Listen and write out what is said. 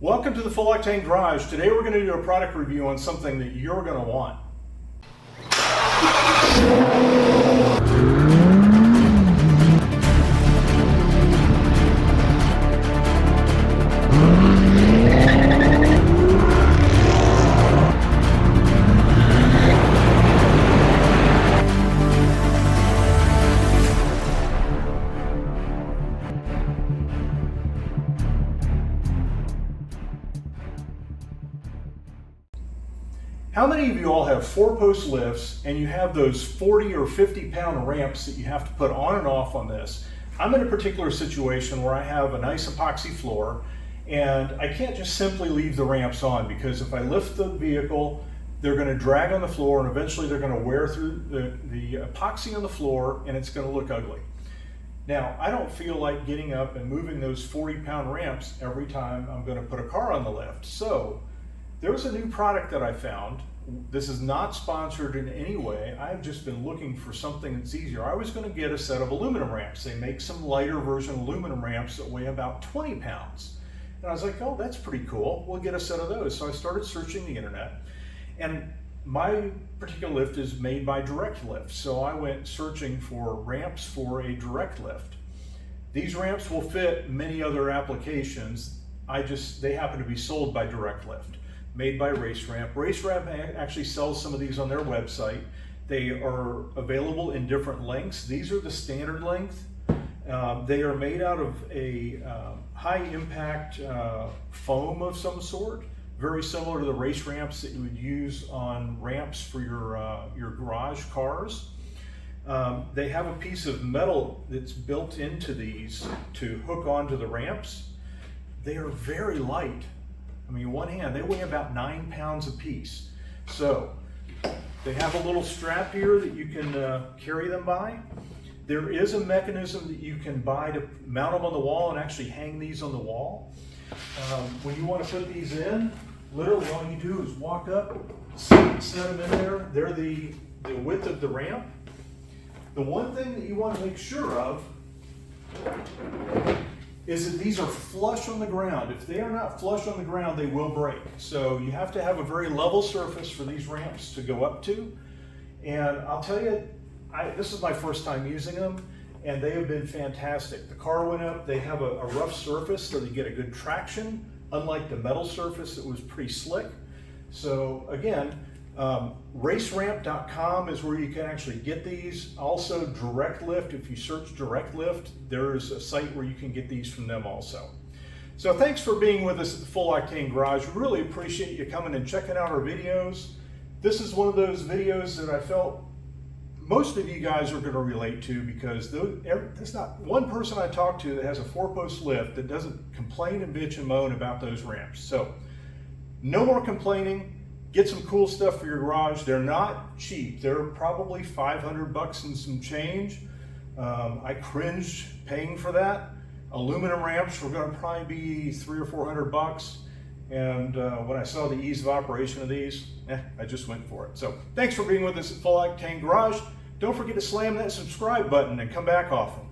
Welcome to the Full Octane Garage. Today we're going to do a product review on something that you're going to want. How many of you all have 4-post lifts and you have those 40 or 50 pound ramps that you have to put on and off on this? I'm in a particular situation where I have a nice epoxy floor and I can't just simply leave the ramps on, because if I lift the vehicle, they're going to drag on the floor and eventually they're going to wear through the epoxy on the floor and it's going to look ugly. Now, I don't feel like getting up and moving those 40 pound ramps every time I'm going to put a car on the lift. So there's a new product that I found. This is not sponsored in any way. I've just been looking for something that's easier. I was going to get a set of aluminum ramps. They make some lighter version aluminum ramps that weigh about 20 pounds. And I was like, oh, that's pretty cool. We'll get a set of those. So I started searching the internet. And my particular lift is made by Direct Lift. So I went searching for ramps for a direct lift. These ramps will fit many other applications. They happen to be sold by Direct Lift. Made by Race Ramp. Race Ramp actually sells some of these on their website. They are available in different lengths. These are the standard length. They are made out of a high impact foam of some sort, very similar to the race ramps that you would use on ramps for your garage cars. They have a piece of metal that's built into these to hook onto the ramps. They are very light. I mean, one hand, they weigh about 9 pounds a piece. So they have a little strap here that you can carry them by. There is a mechanism that you can buy to mount them on the wall and actually hang these on the wall. When you want to put these in, literally all you do is walk up, set them in there. They're the width of the ramp. The one thing that you want to make sure of is that these are flush on the ground. If they are not flush on the ground, they will break. So you have to have a very level surface for these ramps to go up to. And I'll tell you, this is my first time using them, and they have been fantastic. The car went up, they have a rough surface so they get a good traction, unlike the metal surface that was pretty slick. So again, raceramp.com is where you can actually get these. Also Direct Lift, if you search Direct Lift, there's a site where you can get these from them also. So thanks for being with us at the Full Octane Garage. Really appreciate you coming and checking out our videos. This is one of those videos that I felt most of you guys are going to relate to, because there's not one person I talk to that has a 4-post lift that doesn't complain and bitch and moan about those ramps. So no more complaining. Get some cool stuff for your garage. They're not cheap. They're probably 500 bucks and some change. I cringe paying for that. Aluminum ramps were going to probably be 300 or 400 bucks. And when I saw the ease of operation of these, I just went for it. So thanks for being with us at Full Octane Garage. Don't forget to slam that subscribe button and come back often.